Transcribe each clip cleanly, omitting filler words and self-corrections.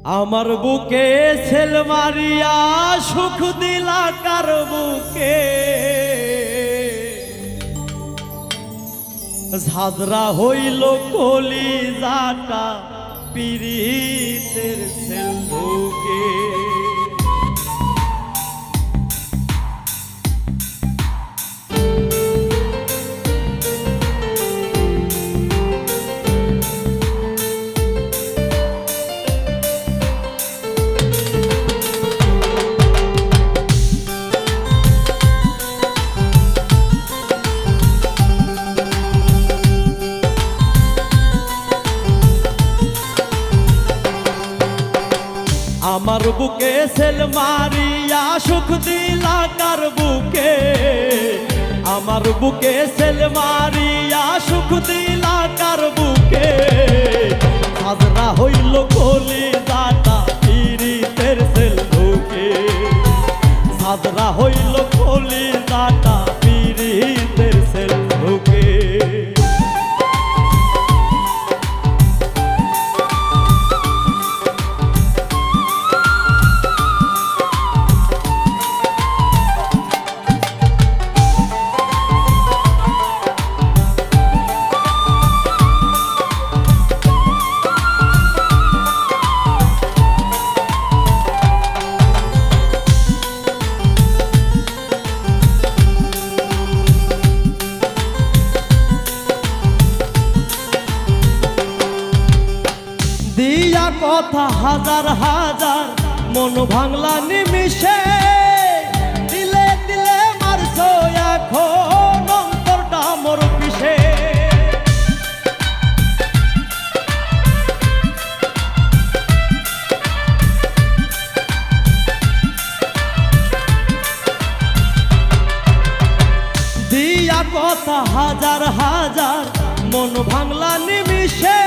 আমার বুকে ছেল মারিয়া সুখ দিলা কার বুকে ঝাঁঝরা হইল কলিজাটা পীড়িতের ছেল বুকে। আমার বুকে ছেল মারিয়া সুখ দিলা কার বুকে, আমার বুকে ছেল মারিয়া সুখ দিলা কার বুকে ঝাঁঝরা হইল কলিজাটা পীড়িতের ছেল বুকে, ঝাঁঝরা হইল কলিজাটা পীড়িতের ছেল বুকে। দিয়া কথা হাজার হাজার মন ভাঙলা নিমিশে, দিলে দিলে মারছো এখন অন্তরটা মোর পিছে। দিয়া কথা হাজার হাজার মন ভাঙলা নিমিশে,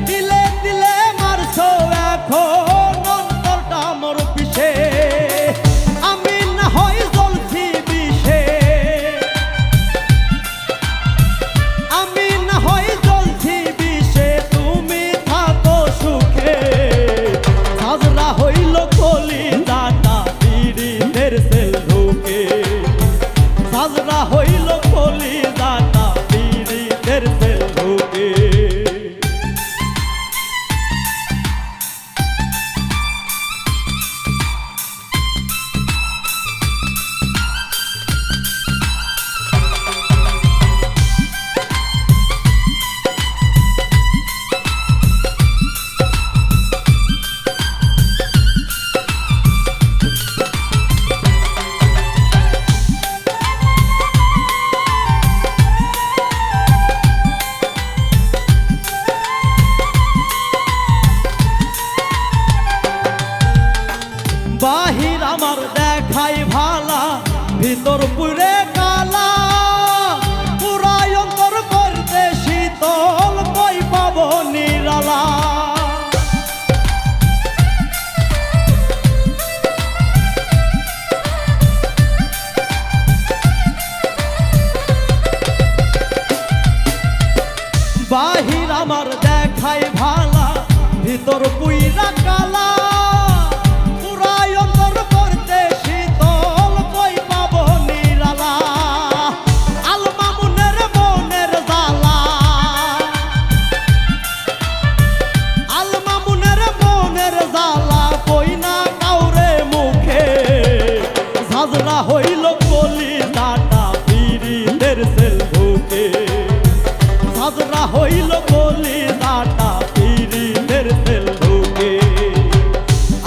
দিলে দিলে মারছো এখন অন্তরটা মোর পিছে। আমি না হয় জ্বলছি বিষে, আমি না হয় জ্বলছি বিষে, তুমি থাকো সুখে। ঝাঁঝরা হইল কলিজাটা পীড়িতের ছেল বুকে, ঝাঁঝরা হইল কলিজাটা পীড়িতের ছেল বুকে। বাহির আমার দেখাই ভালা, ভিতর পুরে কালা, পুরাই অন্তর করতে শীতল, কই পাবো নিরালা। বাহির আমার দেখাই ভালা, ভিতর পুইরা কালা, ঝাঁঝরা হইল কলিজাটা পীড়িতের ছেল বুকে, ঝাঁঝরা হইল কলিজাটা পীড়িতের ছেল বুকে।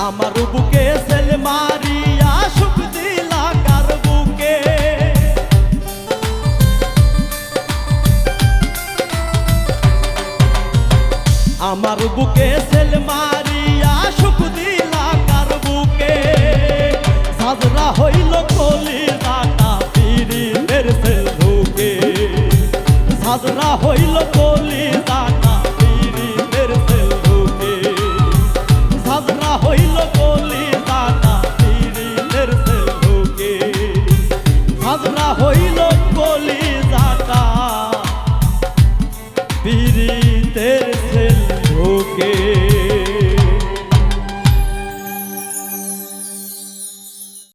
আমার বুকে ছেল মারিয়া সুখ দিলা কার বুকে, আমার বুকে ছেল মারিয়া সুখ দিলা কার বুকে ঝাঁঝরা হইল কলিজাটা পীড়িতের ছেল বুকে, ঝাঁঝরা হইল কলিজাটা পীড়িতের ছেল বুকে, ঝাঁঝরা হইল কলিজাটা পীড়িতের ছেল বুকে, ঝাঁঝরা হইল কলিজাটা পীড়িতের ছেল বুকে।